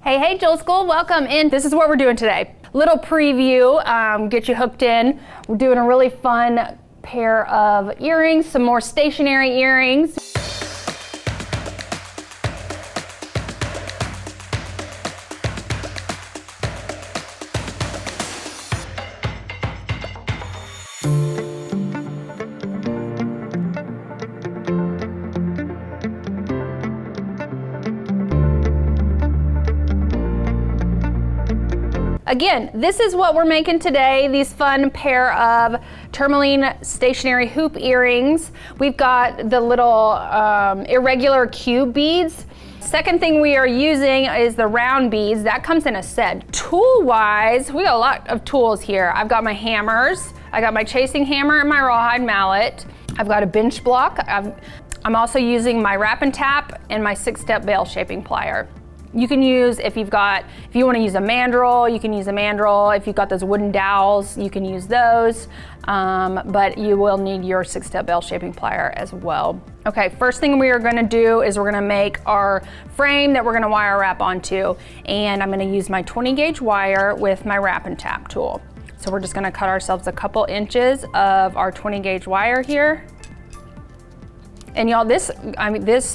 Hey, hey, Jewel School, welcome in. This is what we're doing today. Little preview, get you hooked in. We're doing a really fun pair of earrings, some more stationary earrings. Again, this is what we're making today, these fun pair of Tourmaline stationary hoop earrings. We've got the little irregular cube beads. Second thing we are using is the round beads. That comes in a set. Tool-wise, we got a lot of tools here. I've got my hammers. I got my chasing hammer and my rawhide mallet. I've got a bench block. I'm also using my wrap and tap and my 6-step bale shaping plier. You can use, if you want to use a mandrel, you can use a mandrel. If you've got those wooden dowels, you can use those. But you will need your 6-step bale shaping plier as well. Okay, first thing we are gonna do is we're gonna make our frame that we're gonna wire wrap onto. And I'm gonna use my 20 gauge wire with my wrap and tap tool. So we're just gonna cut ourselves a couple inches of our 20 gauge wire here. And y'all, this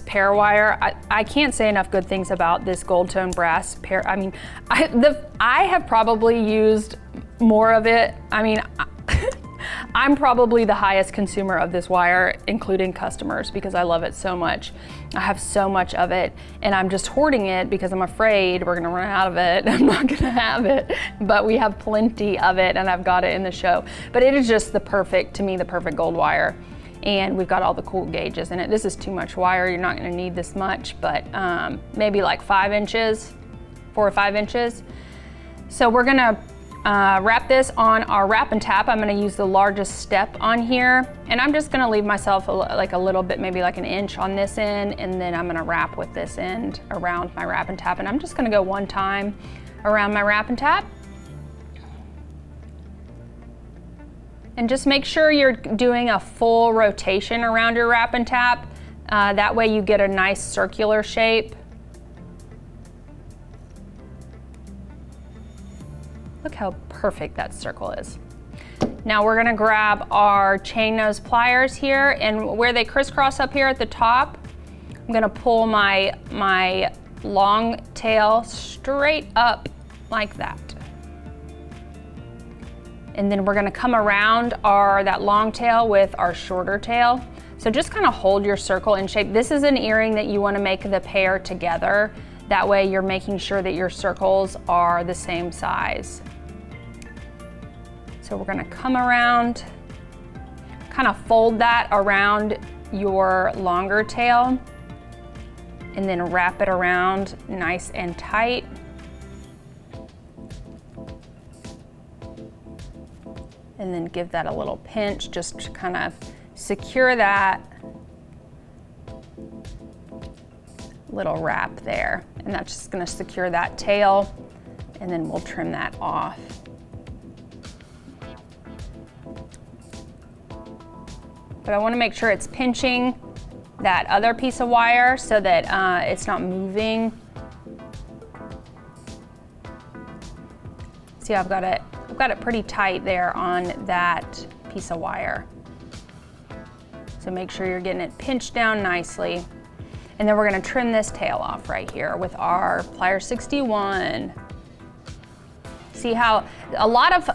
pair wire, I can't say enough good things about this gold tone brass pair. I mean, I have probably used more of it. I mean, I'm probably the highest consumer of this wire, including customers, because I love it so much. I have so much of it, and I'm just hoarding it because I'm afraid we're gonna run out of it. I'm not gonna have it, but we have plenty of it, and I've got it in the show. But it is just the perfect gold wire. And we've got all the cool gauges in it. This is too much wire, you're not gonna need this much, but maybe like 5 inches, 4 or 5 inches. So we're gonna wrap this on our wrap and tap. I'm gonna use the largest step on here, and I'm just gonna leave myself like a little bit, maybe like an inch on this end, and then I'm gonna wrap with this end around my wrap and tap, and I'm just gonna go one time around my wrap and tap. And just make sure you're doing a full rotation around your wrap and tap. That way you get a nice circular shape. Look how perfect that circle is. Now we're gonna grab our chain nose pliers here, and where they crisscross up here at the top, I'm gonna pull my long tail straight up like that. And then we're gonna come around that long tail with our shorter tail. So just kind of hold your circle in shape. This is an earring that you wanna make the pair together. That way you're making sure that your circles are the same size. So we're gonna come around, kind of fold that around your longer tail, and then wrap it around nice and tight. And then give that a little pinch just to kind of secure that little wrap there. And that's just gonna secure that tail, and then we'll trim that off. But I wanna make sure it's pinching that other piece of wire so that it's not moving. See, I've got it pretty tight there on that piece of wire. So make sure you're getting it pinched down nicely. And then we're gonna trim this tail off right here with our plier 61. See how a lot of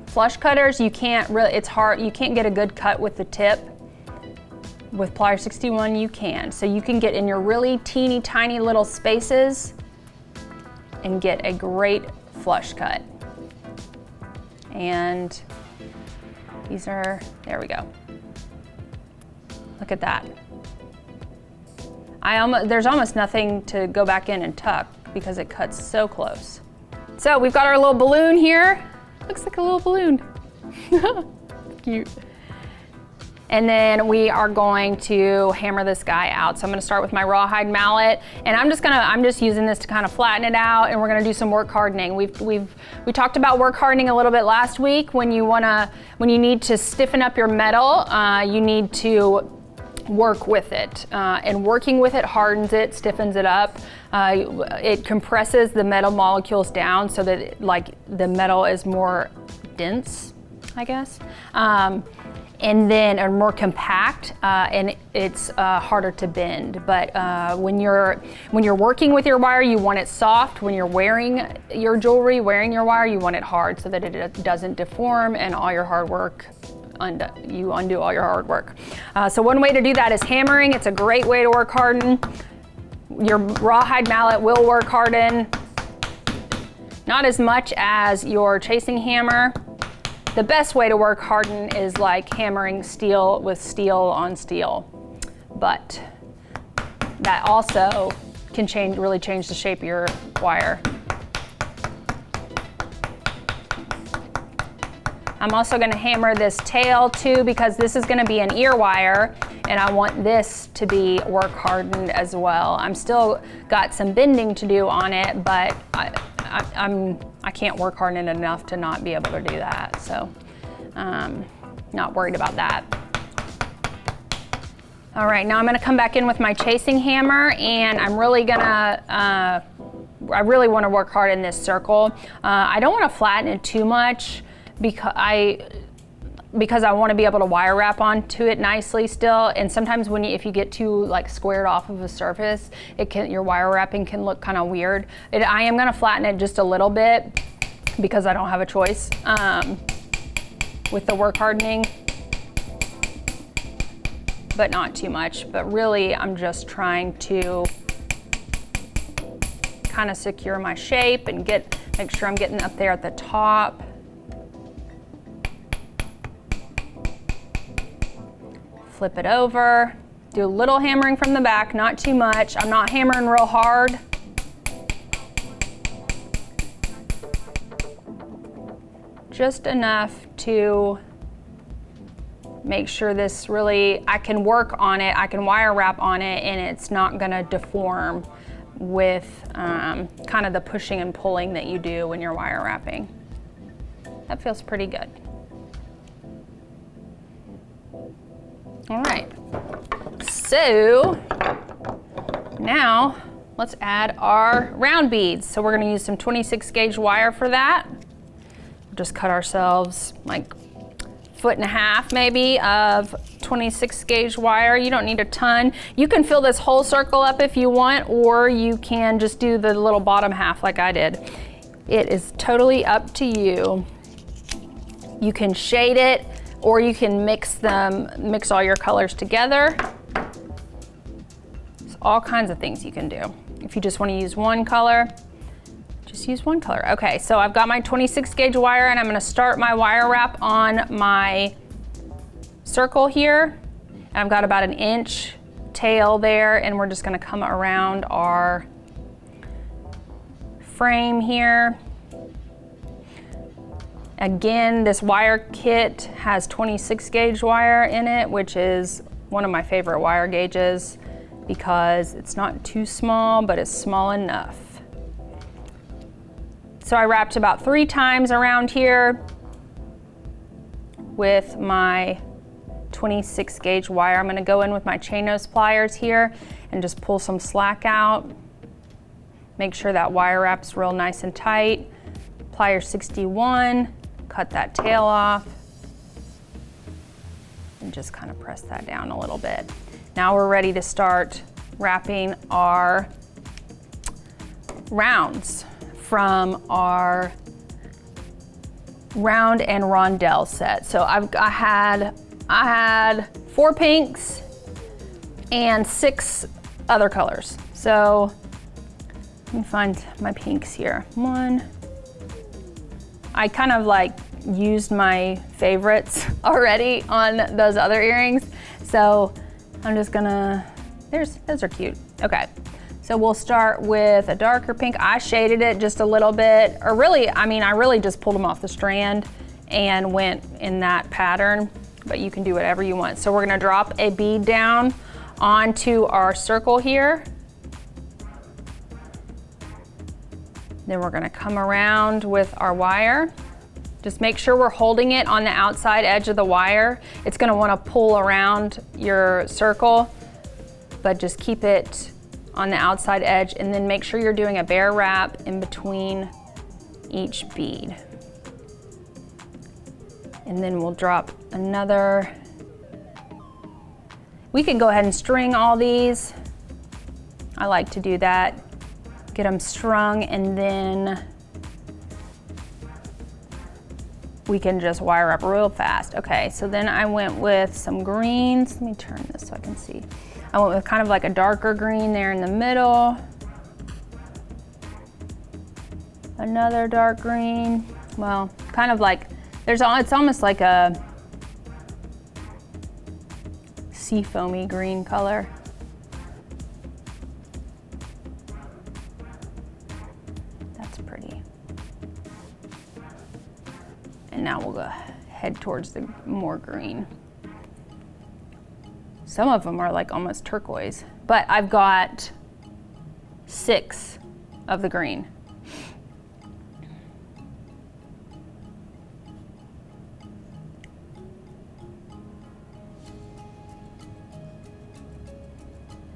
flush cutters, it's hard, you can't get a good cut with the tip. With plier 61 you can. So you can get in your really teeny tiny little spaces and get a great flush cut. And there we go. Look at that. There's almost nothing to go back in and tuck because it cuts so close. So we've got our little balloon here. Looks like a little balloon. Cute. And then we are going to hammer this guy out. So I'm gonna start with my rawhide mallet, and I'm just using this to kind of flatten it out, and we're gonna do some work hardening. We talked about work hardening a little bit last week. When you need to stiffen up your metal, you need to work with it. And working with it hardens it, stiffens it up. It compresses the metal molecules down so that like the metal is more dense, I guess. And then are more compact, and it's harder to bend. But when you're working with your wire, you want it soft. When you're wearing your jewelry, wearing your wire, you want it hard so that it doesn't deform and all your hard work, you undo all your hard work. So one way to do that is hammering. It's a great way to work harden. Your rawhide mallet will work harden. Not as much as your chasing hammer. The best way to work harden is like hammering steel with steel on steel, but that also can really change the shape of your wire. I'm also going to hammer this tail too because this is going to be an ear wire and I want this to be work hardened as well. I'm still got some bending to do on it, but I can't work harden it enough to not be able to do that. So not worried about that. All right, now I'm gonna come back in with my chasing hammer and I'm really gonna, I really wanna work hard in this circle. I don't wanna flatten it too much because I want to be able to wire wrap onto it nicely still. And sometimes if you get too like squared off of a surface, your wire wrapping can look kind of weird. I am going to flatten it just a little bit because I don't have a choice with the work hardening, but not too much. But really, I'm just trying to kind of secure my shape and make sure I'm getting up there at the top. Flip it over, do a little hammering from the back, not too much. I'm not hammering real hard. Just enough to make sure this really, I can work on it, I can wire wrap on it, and it's not gonna deform with kind of the pushing and pulling that you do when you're wire wrapping. That feels pretty good. All right, so now let's add our round beads. So we're gonna use some 26 gauge wire for that. Just cut ourselves like 1.5 foot maybe of 26 gauge wire. You don't need a ton. You can fill this whole circle up if you want, or you can just do the little bottom half like I did. It is totally up to you. You can shade it, or you can mix all your colors together. There's all kinds of things you can do. If you just want to use one color, just use one color. Okay, so I've got my 26 gauge wire and I'm gonna start my wire wrap on my circle here. And I've got about 1 inch tail there, and we're just gonna come around our frame here. Again, this wire kit has 26 gauge wire in it, which is one of my favorite wire gauges because it's not too small, but it's small enough. So I wrapped about 3 times around here with my 26 gauge wire. I'm gonna go in with my chain nose pliers here and just pull some slack out. Make sure that wire wraps real nice and tight. Plier 61. Cut that tail off and just kind of press that down a little bit. Now we're ready to start wrapping our rounds from our round and rondelle set. So I had 4 pinks and 6 other colors. So let me find my pinks here. I kind of like used my favorites already on those other earrings. So I'm just gonna, those are cute. Okay, so we'll start with a darker pink. I shaded it just a little bit, or really, I really just pulled them off the strand and went in that pattern, but you can do whatever you want. So we're gonna drop a bead down onto our circle here. Then we're gonna come around with our wire Just make sure we're holding it on the outside edge of the wire. It's gonna wanna pull around your circle, but just keep it on the outside edge, and then make sure you're doing a bare wrap in between each bead. And then we'll drop another. We can go ahead and string all these. I like to do that. Get them strung, and then we can just wire up real fast. Okay, so then I went with some greens. Let me turn this so I can see. I went with kind of like a darker green there in the middle. Another dark green. Well, kind of like, it's almost like a seafoamy green color. That's pretty. And now we'll go head towards the more green. Some of them are like almost turquoise, but I've got 6 of the green.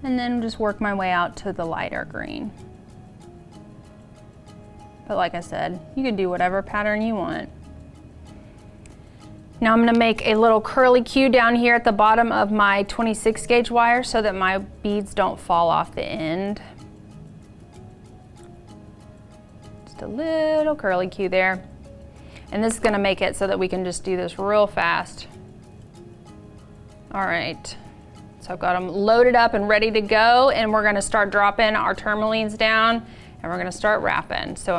And then just work my way out to the lighter green. But like I said, you can do whatever pattern you want. Now I'm gonna make a little curly Q down here at the bottom of my 26 gauge wire so that my beads don't fall off the end. Just a little curly Q there. And this is gonna make it so that we can just do this real fast. All right, so I've got them loaded up and ready to go, and we're gonna start dropping our tourmalines down, and we're gonna start wrapping. So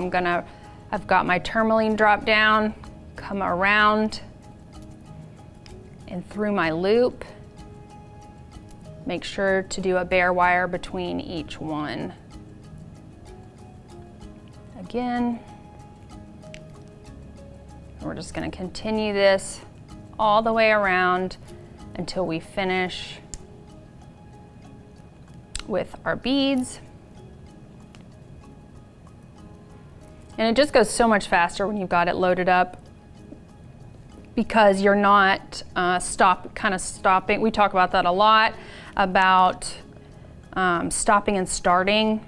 I've got my tourmaline drop down, come around and through my loop. Make sure to do a bare wire between each one. Again, we're just gonna continue this all the way around until we finish with our beads. And it just goes so much faster when you've got it loaded up, because you're not stopping. We talk about that a lot, about stopping and starting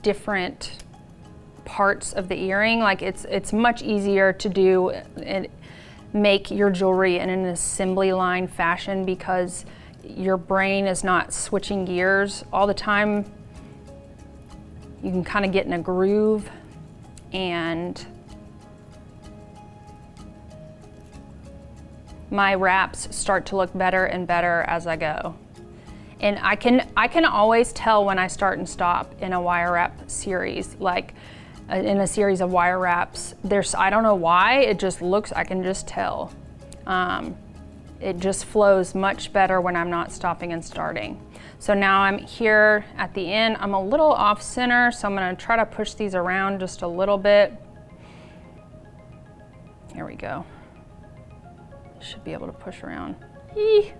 different parts of the earring. Like it's much easier to do and make your jewelry in an assembly line fashion, because your brain is not switching gears all the time. You can kind of get in a groove, and my wraps start to look better and better as I go. And I can always tell when I start and stop in a wire wrap series, like in a series of wire wraps. I don't know why, it just looks, I can just tell. It just flows much better when I'm not stopping and starting. So now I'm here at the end. I'm a little off center, so I'm gonna try to push these around just a little bit. Here we go. Should be able to push around. Eee.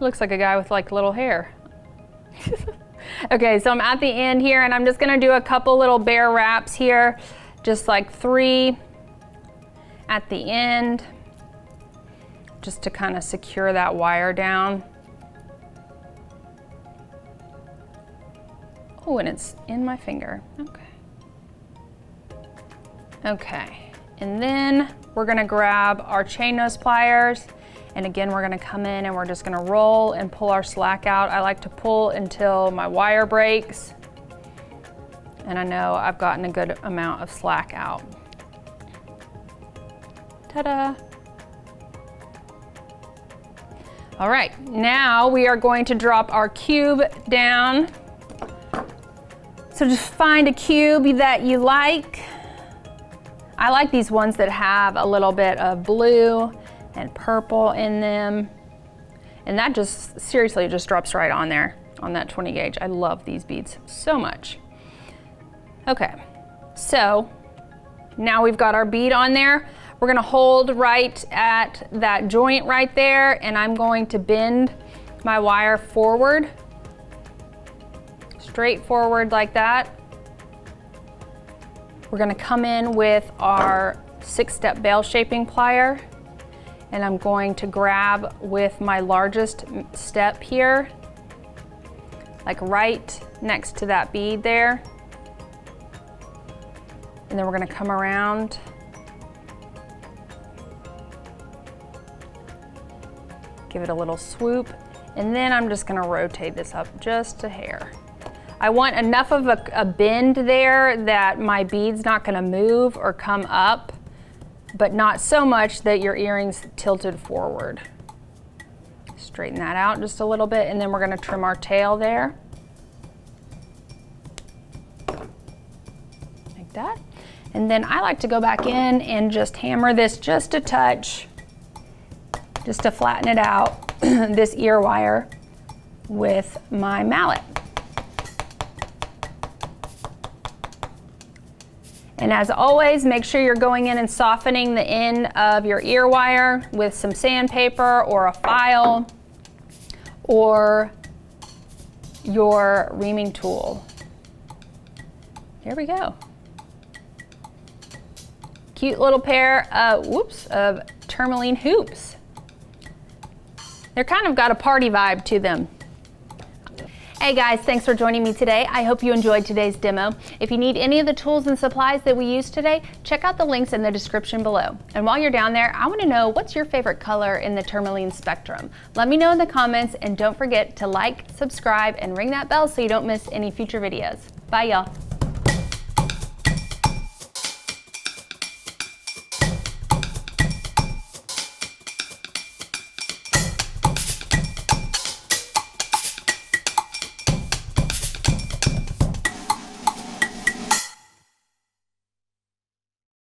Looks like a guy with like little hair. Okay, so I'm at the end here, and I'm just gonna do a couple little bare wraps here, just like 3 at the end, just to kind of secure that wire down. Oh, and it's in my finger. Okay. Okay, and then we're gonna grab our chain nose pliers, and again, we're gonna come in and we're just gonna roll and pull our slack out. I like to pull until my wire breaks, and I know I've gotten a good amount of slack out. Ta-da! All right, now we are going to drop our cube down. So just find a cube that you like. I like these ones that have a little bit of blue and purple in them. And that just, seriously, just drops right on there, on that 20 gauge. I love these beads so much. Okay, so now we've got our bead on there. We're gonna hold right at that joint right there, and I'm going to bend my wire forward, straight forward like that. We're gonna come in with our 6-step bale shaping plier, and I'm going to grab with my largest step here, like right next to that bead there. And then we're going to come around give it a little swoop, and then I'm just going to rotate this up just a hair. I want enough of a bend there that my bead's not going to move or come up, but not so much that your earring's tilted forward. Straighten that out just a little bit, and then we're going to trim our tail there. Like that. And then I like to go back in and just hammer this just a touch, just to flatten it out, this ear wire with my mallet. And as always, make sure you're going in and softening the end of your ear wire with some sandpaper or a file or your reaming tool. Here we go. Cute little pair of, of Tourmaline hoops. They're kind of got a party vibe to them. Hey guys, thanks for joining me today. I hope you enjoyed today's demo. If you need any of the tools and supplies that we used today, check out the links in the description below. And while you're down there, I want to know, what's your favorite color in the Tourmaline spectrum? Let me know in the comments, and don't forget to like, subscribe, and ring that bell so you don't miss any future videos. Bye y'all.